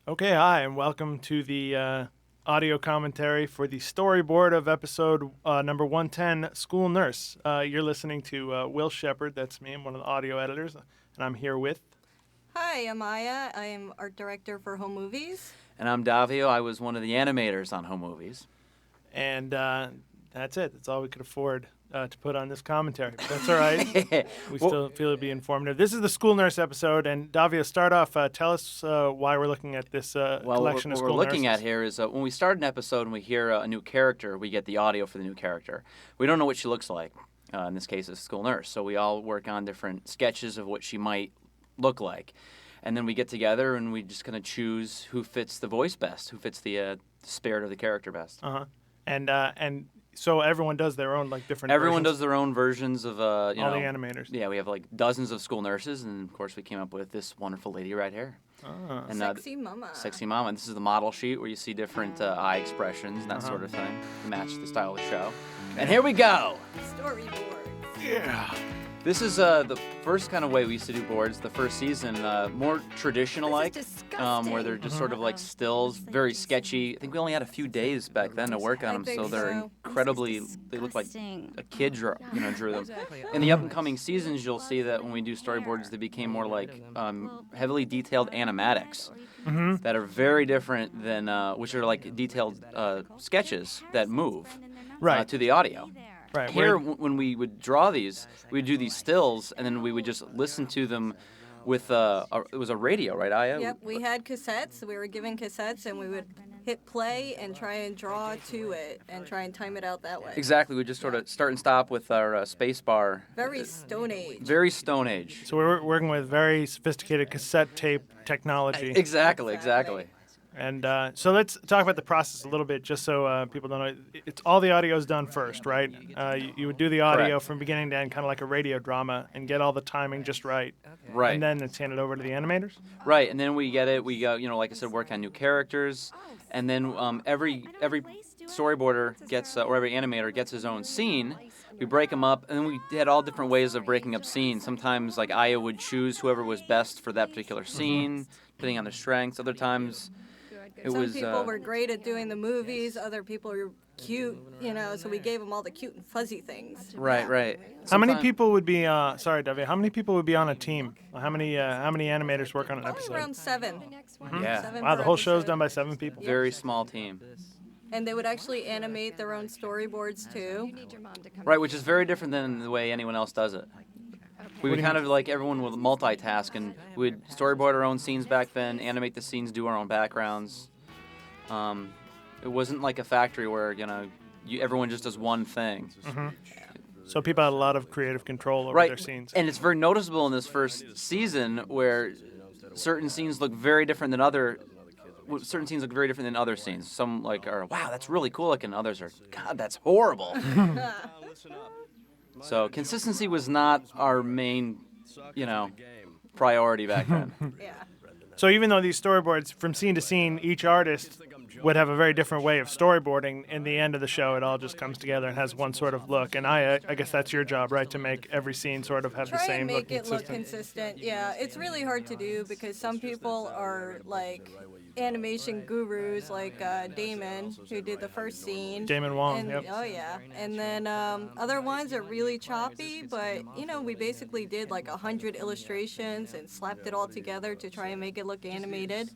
Okay, hi, and welcome to the audio commentary for the storyboard of episode number 110, School Nurse. You're listening to Will Shepard, that's me, I'm one of the audio editors, and I'm here with... Hi, I'm Aya. I am art director for Home Movies. And I'm Davio. I was one of the animators on Home Movies. And that's it. That's all we could afford to put on this commentary. But that's all right. We still feel it'd be informative. This is the School Nurse episode, and Davio, start off. Tell us why we're looking at this collection of school nurses. What we're looking at here is when we start an episode and we hear a new character, we get the audio for the new character. We don't know what she looks like. In this case, it's a school nurse. So we all work on different sketches of what she might look like. And then we get together and we just kind of choose who fits the voice best, who fits the spirit of the character best. Uh-huh. And so everyone does their own, like, different Everyone versions? does their own versions of, all the animators. Yeah, we have, like, dozens of school nurses, and, of course, we came up with this wonderful lady right here. Oh. And, Sexy Mama. Sexy Mama. And this is the model sheet where you see different eye expressions and that sort of thing to match the style of the show. And here we go! Storyboards. Yeah. This is the first kind of way we used to do boards, the first season, more traditional-like, where they're just sort of like stills, very sketchy. I think we only had a few days back then to work on them, so they're incredibly, they look like a kid drew them. In the up-and-coming seasons, you'll see that when we do storyboards, they became more like heavily detailed animatics that are very different than, which are like detailed sketches that move to the audio. Right. Here, when we would draw these, we would do these stills, and then we would just listen to them with it was a radio, right, Aya? Yep, we had cassettes. We were given cassettes, and we would hit play and try and draw to it and try and time it out that way. Exactly. We just sort of start and stop with our space bar. Very Stone Age. Very Stone Age. So we're working with very sophisticated cassette tape technology. Exactly. And so let's talk about the process a little bit, just so people don't know. It's all the audio is done first, right? You would do the audio Correct. from beginning to end, kind of like a radio drama, and get all the timing just right. Right. And then it's handed over to the animators? Right, and then we get it. We go, like I said, work on new characters, and then every storyboarder gets, or every animator gets his own scene. We break them up, and then we had all different ways of breaking up scenes. Sometimes, like, Aya would choose whoever was best for that particular scene, depending on their strengths. Other times, Some people were great at doing the movies. Other people were cute, so we gave them all the cute and fuzzy things. Right. How many people would be, sorry, Debbie, how many people would be on a team? How many animators work on an episode? Probably around 7. Yeah. 7 Wow, per the whole show's episode. done by 7 people? Very small team. And they would actually animate their own storyboards, too. Right, which is very different than the way anyone else does it. We would kind of like everyone would multitask, and we'd storyboard our own scenes back then, animate the scenes, do our own backgrounds. It wasn't like a factory where, everyone just does one thing. So people had a lot of creative control over their scenes. And it's very noticeable in this first season where certain scenes look very different than other scenes. Some are, wow, that's really cool looking, others are, God, that's horrible. So consistency was not our main, priority back then. Yeah. So even though these storyboards, from scene to scene, each artist would have a very different way of storyboarding, in the end of the show, it all just comes together and has one sort of look. And I guess that's your job, right, to make every scene sort of have the same look. Try and make it look consistent. Yeah, it's really hard to do because some people are like animation gurus, like Damon, who did the first scene. Damon Wong, and, Oh, yeah. And then other ones are really choppy, but, we basically did like 100 illustrations and slapped it all together to try and make it look animated.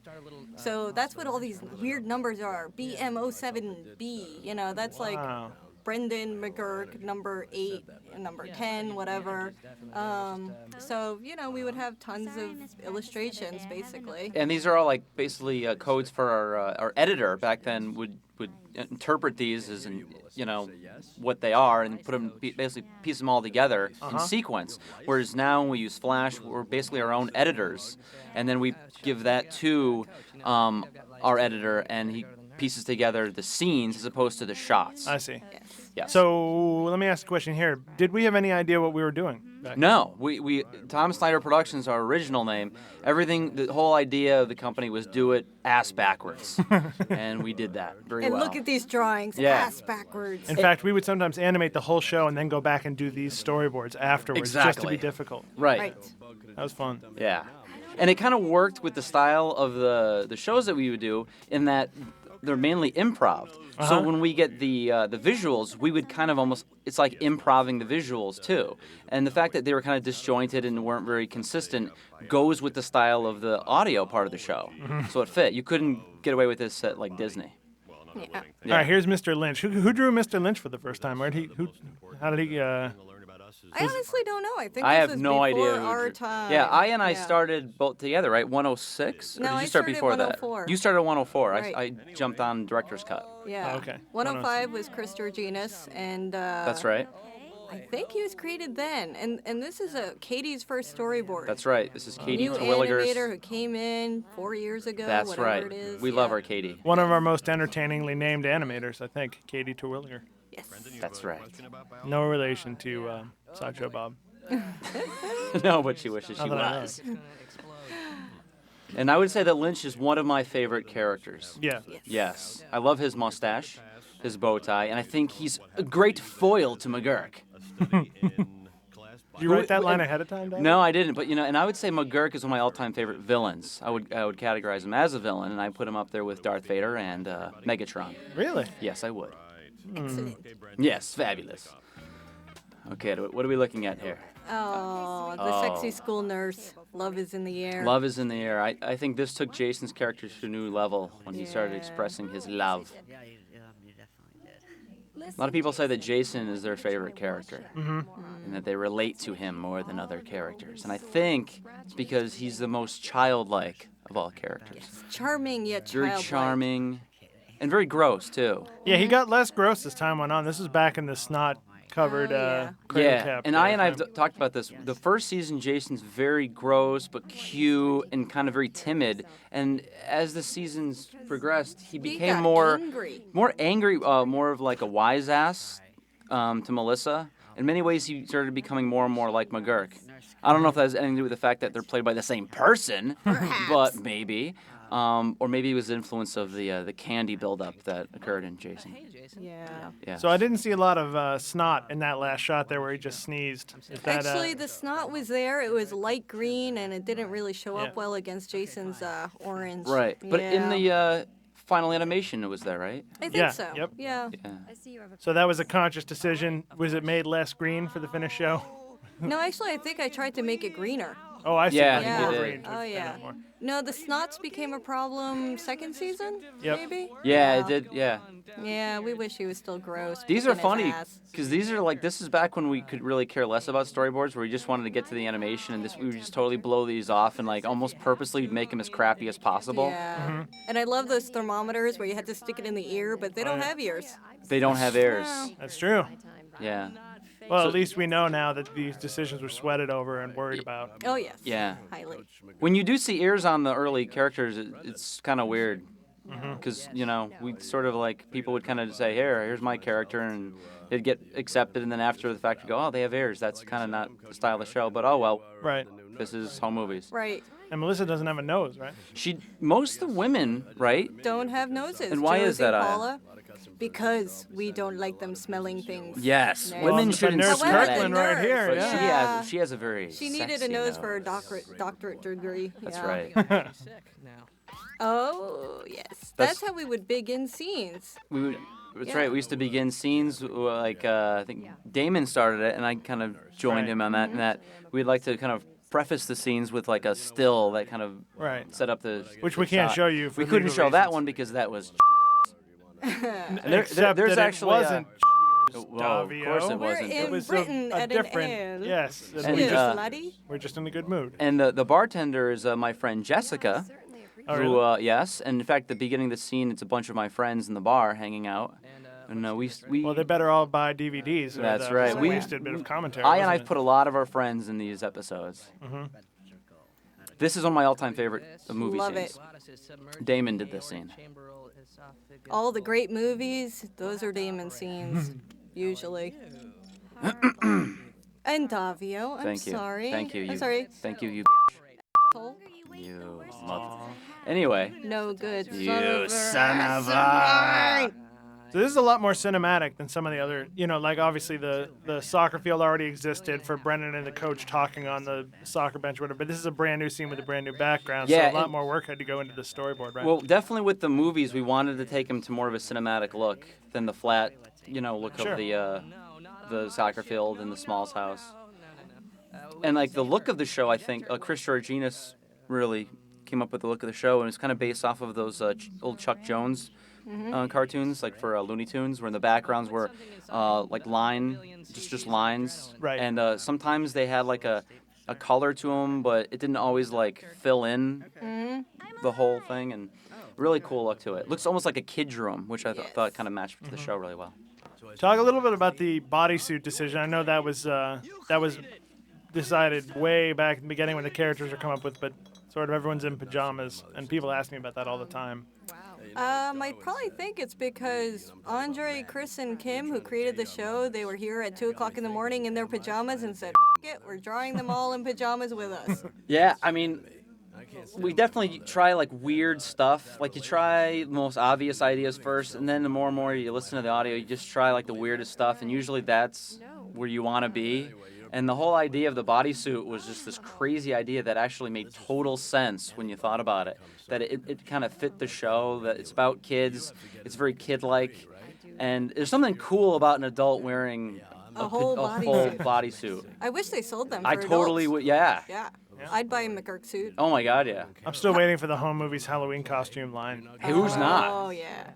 So that's what all these weird numbers are. BM07B, that's like Wow. Brendan McGurk, number 8, number 10, whatever. So, we would have tons of illustrations, basically. And these are all basically codes for our editor back then would interpret these as what they are and put them, basically piece them all together in sequence. Whereas now when we use Flash, we're basically our own editors, and then we give that to our editor, and he pieces together the scenes as opposed to the shots. I see. Yes. So let me ask a question here. Did we have any idea what we were doing? No, we Tom Snyder Productions, our original name. Everything, the whole idea of the company was do it ass backwards, and we did that very well. And look at these drawings, ass backwards. In fact, we would sometimes animate the whole show and then go back and do these storyboards afterwards, just to be difficult. Right. That was fun. Yeah. And it kind of worked with the style of the shows that we would do in that they're mainly improv. So when we get the visuals, we would kind of almost, it's like improving the visuals too. And the fact that they were kind of disjointed and weren't very consistent goes with the style of the audio part of the show. So it fit. You couldn't get away with this at like Disney. Yeah. All right, here's Mr. Lynch. Who drew Mr. Lynch for the first time? How did he? I honestly don't know. I think I this have was no idea. before our time. Yeah, I started both together, right? 106? Or No, did you I start started before 104. that? You started at 104. Right. I jumped on director's cut. Yeah. Oh, okay. 105 was Chris Georginas, and That's right. I think he was created then. And this is Katie's first storyboard. That's right. This is Katie New Terwilliger's. animator who came in 4 years ago. That's whatever right. It is. We love our Katie. One of our most entertainingly named animators, I think, Katie Terwilliger. Yes. That's right. No relation to Sideshow Bob. No, but she wishes she Not that I know. was. And I would say that Lynch is one of my favorite characters. Yeah. Yes. I love his mustache, his bow tie, and I think he's a great foil to McGurk. Did you write that line ahead of time, Dad? No, I didn't. But and I would say McGurk is one of my all-time favorite villains. I would categorize him as a villain, and I put him up there with Darth Vader and Megatron. Really? Yes, I would. Excellent. Yes, fabulous. Okay, what are we looking at here? Oh, the sexy school nurse. Love is in the air. Love is in the air. I think this took Jason's character to a new level when he started Yeah. expressing his love. Yeah, you definitely did. A lot of people say that Jason is their favorite character, and that they relate to him more than other characters. And I think it's because he's the most childlike of all characters. Charming yet Very childlike. charming, and very gross too. Yeah, he got less gross as time went on. This was back in the snot-covered cradle Yeah, cap. and I've talked about this. The first season, Jason's very gross but cute and kind of very timid. And as the seasons progressed, he became got more angry. more of like a wise ass to Melissa. In many ways, he started becoming more and more like McGurk. I don't know if that has anything to do with the fact that they're played by the same person, but maybe. Or maybe it was the influence of the candy buildup that occurred in Jason. Yeah. Yeah. So I didn't see a lot of snot in that last shot there where he just sneezed. Is that, Actually, the snot was there. It was light green, and it didn't really show Yeah. up well against Jason's orange. Right. But in Yeah. the final animation, it was there, right? I think Yeah, so. yep. Yeah. Yeah. so that was a conscious decision. Was it made less green for the finished show? No, actually, I think I tried to make it greener. Oh, I see. Yeah, Yeah. you did. Green to Oh, stand yeah. out more. No, the snots became a problem second season, Yep. maybe? Yeah, it did. Yeah. Yeah, we wish he was still gross. These are kicking his funny ass. because these are like this is back when we could really care less about storyboards, where we just wanted to get to the animation, and we would just totally blow these off and like almost purposely make them as crappy as possible. Yeah. And I love those thermometers where you had to stick it in the ear, but they don't have ears. They don't have ears. No. That's true. Yeah. Well, at least we know now that these decisions were sweated over and worried about. Oh, yes. Yeah. Highly. When you do see ears on the early characters, it's kind of weird. Because, we sort of like, people would kind of say, here's my character, and it'd get accepted, and then after the fact, you go, oh, they have ears. That's kind of not the style of the show, but oh, well, Right. this is home movies. Right. And Melissa doesn't have a nose, right? Most of the women, right? Don't have noses. And why is Josie, that, Aya? Paula? Because we don't like them smelling things. Yes, No. women But shouldn't Nurse smell However, that. Kirkland the right nurse- here, But yeah. she has a very She needed a sexy nose for a doctorate degree. That's yeah. right. Oh, yes. That's- That's how we would begin scenes. That's Yeah. right. We used to begin scenes like I think Damon started it, and I kind of joined Right. him on that. And that we'd like to kind of preface the scenes with like a still that kind of Right. set up the Which the we can't shot. show you for We couldn't legal show that reasons. one because that was. Except there's that actually it wasn't. Well, of course it Davio. We're wasn't. in It was Britain a at different. an inn. Yes. And And, we Cheers, just, laddie. we're just in a good mood. And the bartender is my friend Jessica. Oh, Who, really? yes, and in fact, the beginning of the scene, it's a bunch of my friends in the bar hanging out, and we. Well, they better all buy DVDs. Or That's that right. was a We- wasted bit of commentary. I and wasn't I've it? put a lot of our friends in these episodes. This is one of my all-time favorite movie Love scenes. Damon did this scene. All the great movies, those are Damon scenes, usually. And Davio, I'm Thank you. sorry. Thank you. I'm sorry. Thank you. Asshole. You mother. Anyway. No good. You son of a. So this is a lot more cinematic than some of the other, like obviously the soccer field already existed for Brendan and the coach talking on the soccer bench or whatever, but this is a brand new scene with a brand new background, so Yeah, a lot more work had to go into the storyboard, right? Well, definitely with the movies, we wanted to take him to more of a cinematic look than the flat, look Sure. of the soccer field and the Smalls house. And like the look of the show, I think Chris Georginas really came up with the look of the show, and it's kind of based off of those old Chuck Jones cartoons, like for Looney Tunes, where in the backgrounds were like just lines, Right. And sometimes they had like a color to them, but it didn't always like fill in the whole thing, and really cool look to it. Looks almost like a kid room, which I thought kind of matched with the show really well. Talk a little bit about the bodysuit decision. I know that was decided way back in the beginning when the characters were come up with, but sort of everyone's in pajamas, and people ask me about that all the time. I probably think it's because Andre, Chris, and Kim, who created the show, they were here at 2 o'clock in the morning in their pajamas and said, "F it, we're drawing them all in pajamas with us." Yeah, I mean, we definitely try like weird stuff. Like you try the most obvious ideas first, and then the more and more you listen to the audio, you just try like the weirdest stuff, and usually that's where you want to be. And the whole idea of the bodysuit was just this crazy idea that actually made total sense when you thought about it. That it kind of fit the show, that it's about kids, it's very kid-like. And there's something cool about an adult wearing A whole full bodysuit. bodysuit. I wish they sold them for I totally adults. would, yeah. Yeah. I'd buy a McGurk suit. Oh my God, yeah. I'm still waiting for the home movies Halloween costume line. Hey, who's not? Oh, yeah.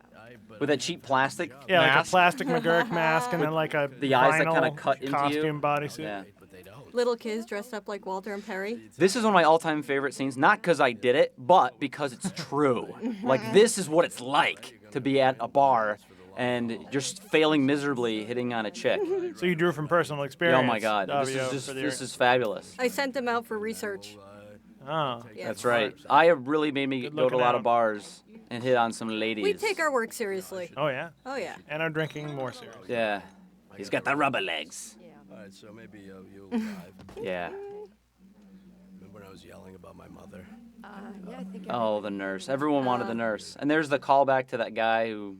With that cheap plastic Yeah, like a mask. plastic McGurk mask, and then like a The eyes that vinyl kinda cut into you. costume bodysuit. Yeah. Little kids dressed up like Walter and Perry. This is one of my all-time favorite scenes, not because I did it, but because it's true. Like, this is what it's like to be at a bar and just failing miserably hitting on a chick. So you drew from personal experience. Oh my God, Davio, this is fabulous. I sent them out for research. Oh, Yes. That's right. I have really made me go to a looking lot at of 'em. bars and hit on some ladies. We take our work seriously. oh yeah. Oh, yeah. And I'm drinking more seriously. Yeah. He's got the rubber legs. All right, so maybe you'll drive. Yeah. Remember when I was yelling about my mother? Oh, the nurse. Everyone wanted the nurse. And there's the callback to that guy who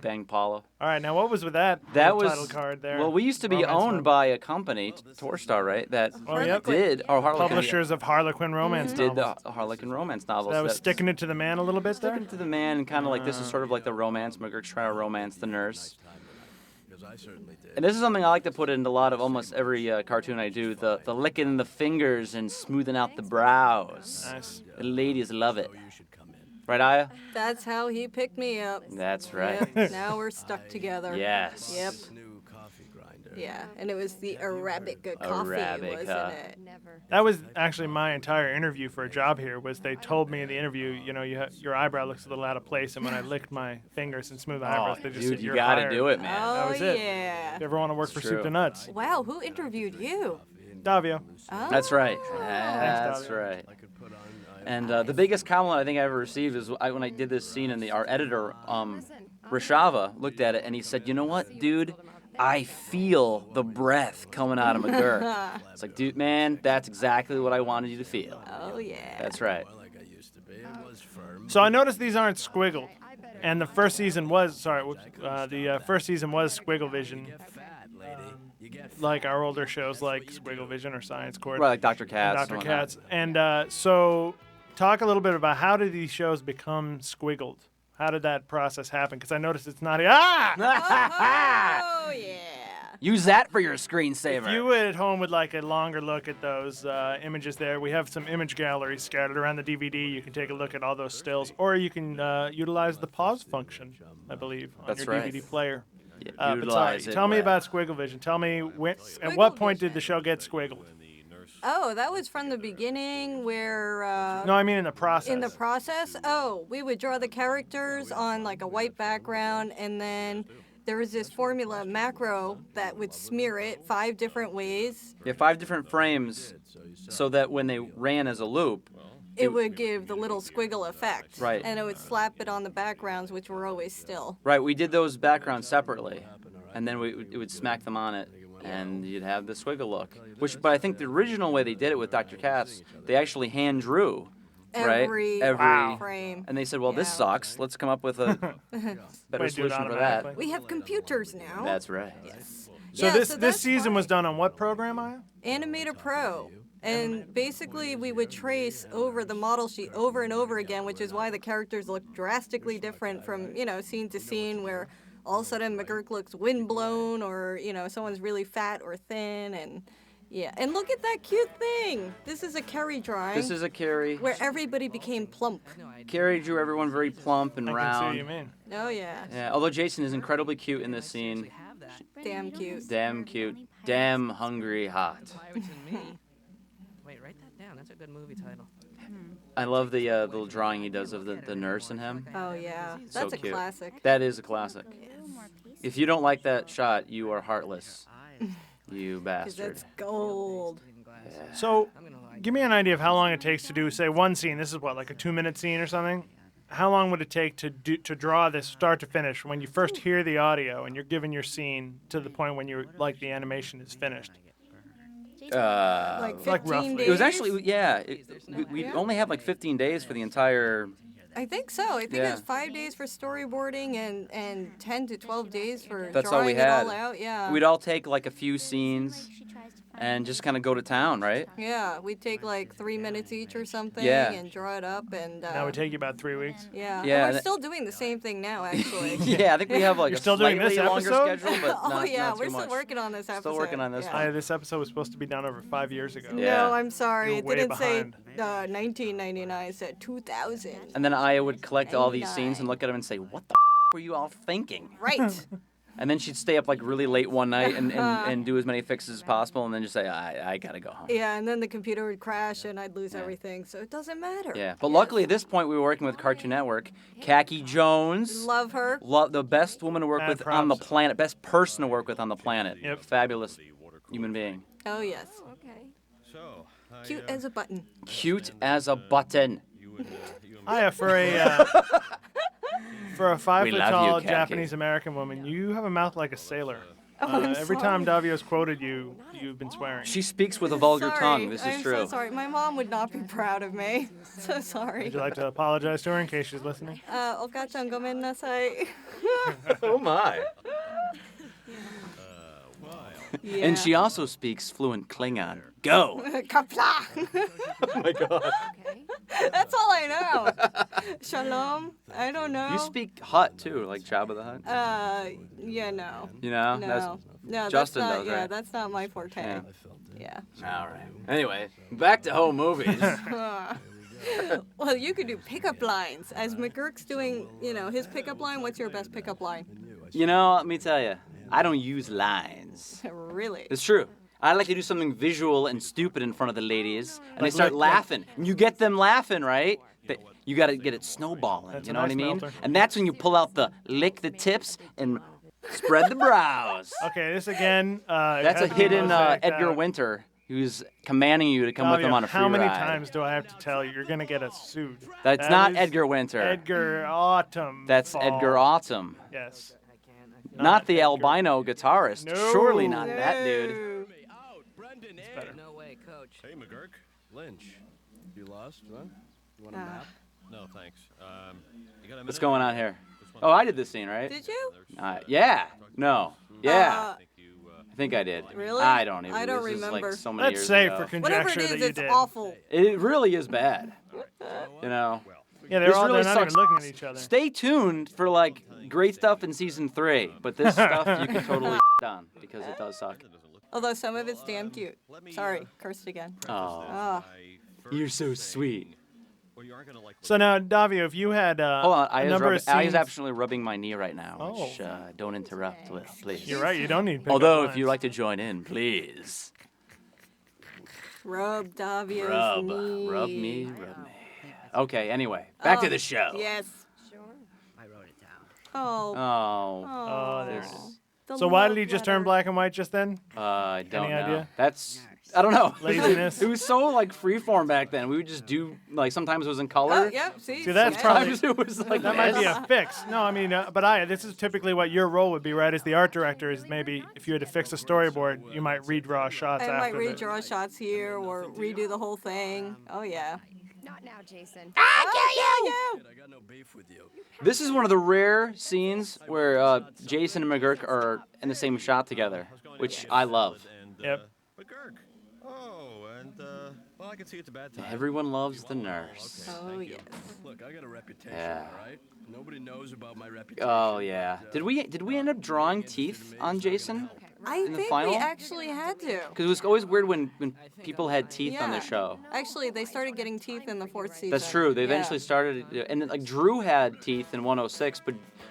banged Paula. All right, now what was with that? That little was title card there. Well, we used to be Romance owned novel. by a company, Torstar, right? That Oh, yep. did Harlequin. Publishers of Harlequin romance did novels. the Harlequin romance novels. That was That's sticking it to the man a little bit there. sticking to the man, and kind of like this is sort of like the romance. McGurk's trying to romance the nurse. Because I certainly did. And this is something I like to put into a lot of almost every cartoon I do: the licking the fingers and smoothing out the brows. Nice. The ladies love it, You should come in. right, Aya? That's how he picked me up. That's right. Yep. Now we're stuck together. Yes. Yep. New coffee grinder. Yeah, and it was the Arabica coffee, wasn't Arabica. it? That was actually my entire interview for a job here. Was they told me in the interview, your eyebrow looks a little out of place, and when I licked my fingers and smooth my eyebrows, they just dude, said, you "You're gotta hired." do it, man. Oh, was it. yeah. If you ever want to work for True. Soup to Nuts, Wow, who interviewed you? Davio. Oh. That's right. That's Davio. right. I could put on. And the biggest compliment I think I ever received is when I did this scene, and our editor, Rashava, looked at it and he said, "You know what, dude? I feel the breath coming out of McGurk." It's like, dude, man, that's exactly what I wanted you to feel. Oh, yeah. That's right. Like I used to be. It was firm. So I noticed these aren't squiggled, and the first season was first season was Squiggle Vision, Fat lady. You get fat. like our older shows like Squiggle Vision or Science Court. Right, like Dr. Katz. Dr. and whatnot. Katz. And so, talk a little bit about how did these shows become squiggled? How did that process happen? Because I noticed it's not. Oh, yeah. Use that for your screensaver. If you at home would like a longer look at those images there, we have some image galleries scattered around the DVD. You can take a look at all those stills, or you can utilize the pause function, I believe, on That's your right. DVD player. Yeah, But sorry, utilize it tell me well. about Squiggle Vision. Tell me at what point did the show get squiggled? Oh, that was from the beginning where. No, I mean in the process. In the process, oh, we would draw the characters on like a white background, and then there was this formula macro that would smear it 5 different ways. Yeah, 5 different frames, so that when they ran as a loop, It would give the little squiggle effect. Right. And it would slap it on the backgrounds, which were always still. right, we did those backgrounds separately, and then it would smack them on it, and you'd have the squiggle look. But I think the original way they did it with Dr. Katz, they actually hand drew every Every- frame. And they said, well, this Yeah. sucks. Let's come up with a better Wait, do it solution for that. automatically. We have computers now. That's right. Yes. So Yeah, this that's season was fine. done on what program, Aya? Animator Pro. And basically, we would trace over the model sheet over and over again, which is why the characters look drastically different from, scene to scene, where all of a sudden McGurk looks windblown or, someone's really fat or thin. And yeah. And look at that cute thing. This is a Kerry drawing This is a Carrie. where everybody became plump. Carrie drew everyone very plump and I can see round. what you mean. Oh, yeah. Yeah, although Jason is incredibly cute in this scene. Damn cute. Damn cute. Damn hungry hot. Pirates and Me. Wait, write that down. That's a good movie title. I love the little drawing he does of the nurse and him. Oh, yeah. So That's a cute. classic. That is a classic. If you don't like that shot, you are heartless. You Because bastard. that's gold. So, give me an idea of how long it takes to do, say, one scene. This is what, like a 2-minute scene or something? How long would it take to draw this start to finish when you first hear the audio and you're given your scene to the point when you're like the animation is finished? Like 15 like roughly. days? It was actually, yeah. We only have like 15 days for the entire. I think so. I think it Yeah. was 5 days for storyboarding and 10 to 12 days for That's all drawing we it had. all out. Yeah. We'd all take like a few scenes and just kind of go to town, right? Yeah, we'd take like 3 minutes each or something Yeah. and draw it up and. That would take you about 3 weeks. Yeah. Yeah, And we're that- still doing the same thing now, actually. Yeah, I think we have like You're a still doing slightly this longer episode? schedule, but Oh not, yeah, not we're too still much. working on this episode. Still working on this yeah. one. This episode was supposed to be done over 5 years ago. Yeah. No, I'm sorry. You're It way didn't say behind. 1999. It said 2000. And then Aya would collect all these scenes 99. and look at them and say, "What the were you all thinking?" Right. And then she'd stay up like really late one night and do as many fixes as possible, and then just say, "I gotta go home." Yeah, and then the computer would crash and I'd lose everything, so it doesn't matter. Yeah, but luckily at this point we were working with Cartoon Network. Khaki Jones, Love her. the best woman to work Mad with on the props. planet, best person to work with on the planet. Yep. Fabulous human being. Oh, yes. So, Cute as a button. Cute as a button. Aya, for a for a 5 We foot love you, tall Khaki. Japanese American woman, you have a mouth like a sailor. I'm Every time Davio's quoted you, you've been swearing. She speaks with a vulgar Sorry. tongue. This is I'm true. so sorry. My mom would not be proud of me. So sorry. Would you like to apologize to her in case she's listening? Oka-chan, gomen nasai. Oh my. Yeah. And she also speaks fluent Klingon. Go. Kapla. Oh my god. That's all I know. Shalom. I don't know. You speak Hut too, like Jabba the Hutt. Yeah, no. You know? No, Justin that's not, does, yeah, right? that's not my forte. Yeah. Yeah. All right. Anyway, back to home movies. Well, you could do pickup lines. As McGurk's doing, his pickup line, what's your best pickup line? You know, let me tell you, I don't use lines. Really? It's true. I like to do something visual and stupid in front of the ladies, and they Like- start like- laughing. And you get them laughing, right? You got to get it snowballing. That's you a know what I nice mean? melter. And that's when you pull out the lick the tips and spread the brows. Okay, this again. That's a hidden Edgar Winter who's commanding you to come with him on a free How many ride. times do I have to tell you? You're gonna get a suit. That's That not is Edgar Winter. Edgar Autumn. That's Fall. Edgar Autumn. Yes. Not the Edgar. albino guitarist. No. Surely not that dude. No. No way, coach. Hey, McGurk. Lynch. You lost, huh? You want a map? No, thanks. You got a What's minute? going on here? Oh, I did this scene, right? Did you? Yeah. No. Yeah. Uh, I think I did. Really? I don't even. I don't this is remember. like so many Let's years say ago. for Whatever conjecture it is, that you it's did. awful. It really is bad. You know. Yeah, This they're really not sucks. even looking at each other. Stay tuned for like great stuff in season 3, but this stuff you can totally on because it does suck. Although some of it's damn cute. Sorry, cursed again. Oh, Ah, you're so sweet. Well, you aren't gonna like. So now, Davio, if you had Hold on, a number of Aya's scenes, actually rubbing my knee right now, which Oh. don't interrupt, please. you're right. You don't need. pickup Although, if lines. you'd like to join in, please. rub Davio's Rub. knee. Rub me, rub me. Okay, anyway, back to the show. Yes. I wrote it down. Oh. Oh, Oh, there it is. The So why did love he just turn letter. black and white just then? I don't Any know. idea? I don't know. Laziness. It was so like freeform back then. We would just do like sometimes it was in Oh, color. yep. See, See, that's yeah. probably- Sometimes it was like That might be this. a fix. No, I mean, but this is typically what your role would be, right? As the art director, is maybe if you had to fix a storyboard, you might redraw shots I after. might redraw shots here or redo the whole thing. Oh, yeah. Not now, Jason. Kid, I got no beef with you. This is one of the rare scenes where Jason and McGurk are in the same shot together, which I love. And, Yep. McGurk. Oh, and, well, I can see it's a bad time. Everyone loves the nurse. Oh, Thank you. yes. Look, I got a reputation, Yeah. all right? Nobody knows about my reputation. Oh yeah. but, Did we end up drawing teeth on Jason? I In the think final? we actually had to. Because it was always weird when people had teeth on the Yeah. show. Actually, they started getting teeth in the 4th season. That's true. They Yeah. eventually started, and then, like Drew had teeth in 106,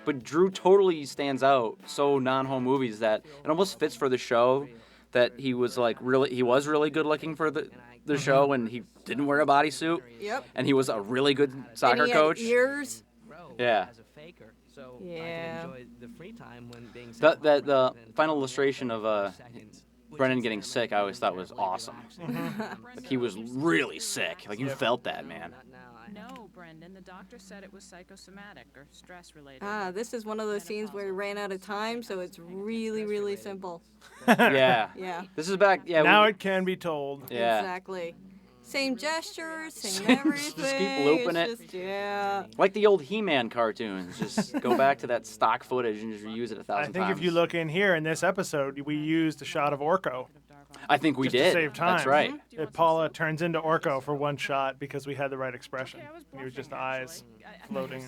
but Drew totally stands out so non-home movies that it almost fits for the show. That he was really good looking for the show, and he didn't wear a bodysuit. Yep. And he was a really good And soccer he had coach. ears. Yeah. As a faker, so Yeah. I can enjoy the free time when being The final illustration of Brennan getting sick, I always thought was awesome. Like he was really sick. Like you felt that, man. No, Brendan. The doctor said it was psychosomatic or stress-related. This is one of those scenes where we ran out of time, so it's really, really simple. Yeah. Yeah. This is back. Yeah. Now it can be told. Yeah. Exactly. Same gestures, same everything. Just keep looping It's it. just, yeah. Like the old He-Man cartoons. Just go back to that stock footage and just reuse it 1,000 I times. think if you look in here in this episode, we used a shot of Orko. I think we just did. to save time. That's right. That Paula turns into Orko for one shot because we had the right expression. He was just eyes floating.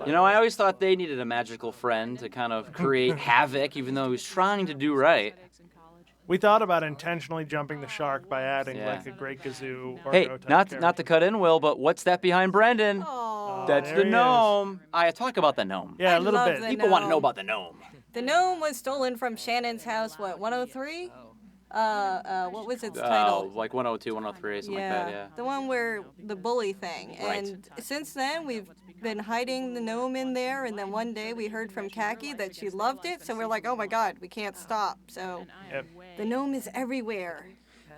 You know, I always thought they needed a magical friend to kind of create havoc, even though he was trying to do right. We thought about intentionally jumping the shark by adding Yeah. like a great Gazoo Orko Hey, type not character. to cut in, Will, but what's that behind Brendan? Aw. That's there the he is. gnome. I talk about the gnome. Yeah, I a little love bit. the People want to know gnome. about the gnome. The gnome was stolen from Shannon's house, what, 103? What was its title? Like 102, 103, something like that, yeah. The one where the bully thing. Right. And since then, we've been hiding the gnome in there, and then one day we heard from Khaki that she loved it, so we're like, oh my god, we can't stop. So Yep. the gnome is everywhere.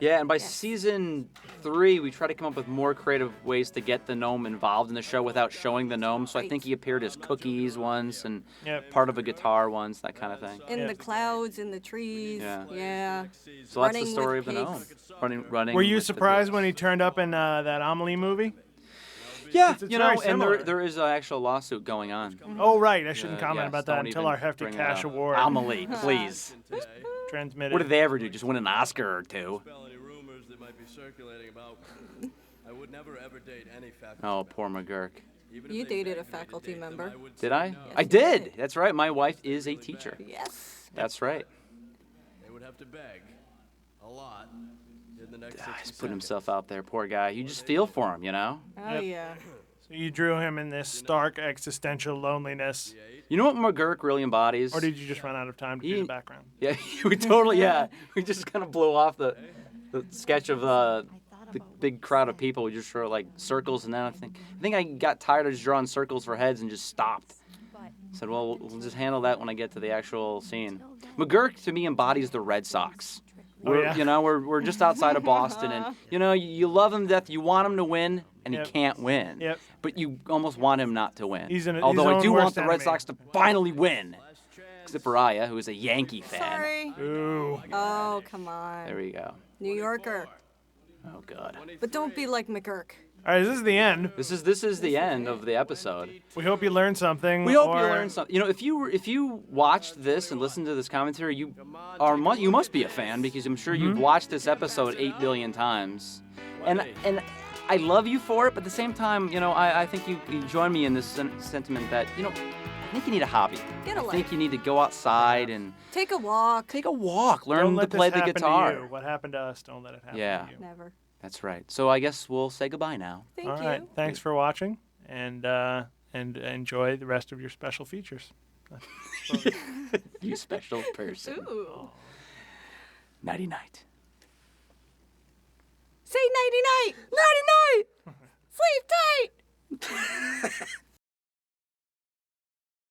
Yeah, and by season 3, we try to come up with more creative ways to get the gnome involved in the show without showing the gnome. So I think he appeared as cookies once and Yep. part of a guitar once, that kind of thing. In Yeah. the clouds, in the trees. Yeah. Yeah. So that's the Running story of with the gnome. pigs. Running. Were you with the surprised pigs. when he turned up in that Amelie movie? Yeah, It's you very know, and similar. there is an actual lawsuit going on. Oh, right. I shouldn't Uh, comment yes, about that don't until even our hefty bring it cash up. award Amelie, please. transmitted. What did they ever do? Just win an Oscar or two? Spell any rumors that might be circulating about I would never ever date any faculty. Oh, poor McGurk. Even if You they dated begged a me to faculty date them, member. I would Did say I? no. I did. That's right. My wife is a teacher. Yes. That's right. They would have to beg a lot in the next 60 He's putting seconds. himself out there. Poor guy. You just feel for him, you know? Oh, Yep. yeah. So you drew him in this stark existential loneliness, You know what McGurk really embodies? or did you just run out of time to do He- the background? Yeah, we totally, yeah. We just kind of blew off the sketch of the big crowd of people. We just drew like circles, and then I think I got tired of just drawing circles for heads and just stopped. Said, well, we'll just handle that when I get to the actual scene. McGurk, to me, embodies the Red Sox. Oh, We're, yeah. You know, we're just outside of Boston, and, you know, you love him to death. You want him to win, and Yep. he can't win. Yep. But you almost want him not to win. He's Although his I own do want worst the Red enemy. Sox to finally win. Except for Aya, who is a Yankee fan. Sorry. Ooh. Oh, come on. There we go. New Yorker. Oh, God. But don't be like McGurk. All right, this is the end. This is the end of the episode. We hope you learned something. We hope you or- learned something. You know, if you watched this and listened to this commentary, you must be a fan because I'm sure you've watched this episode 8 billion times. And I love you for it, but at the same time, you know, I think you join me in this sentiment that, you know, I think you need a hobby. Get a I life. think you need to go outside and Take a walk. take a walk, Don't learn to let play this the happen guitar. To you. What happened to us? Don't let it happen Yeah. to you. Never. That's right. So I guess we'll say goodbye now. Thank All you. right. Thanks for watching, and enjoy the rest of your special features. You special person. Ooh. Nighty night. Say nighty night. Nighty night. Sleep tight.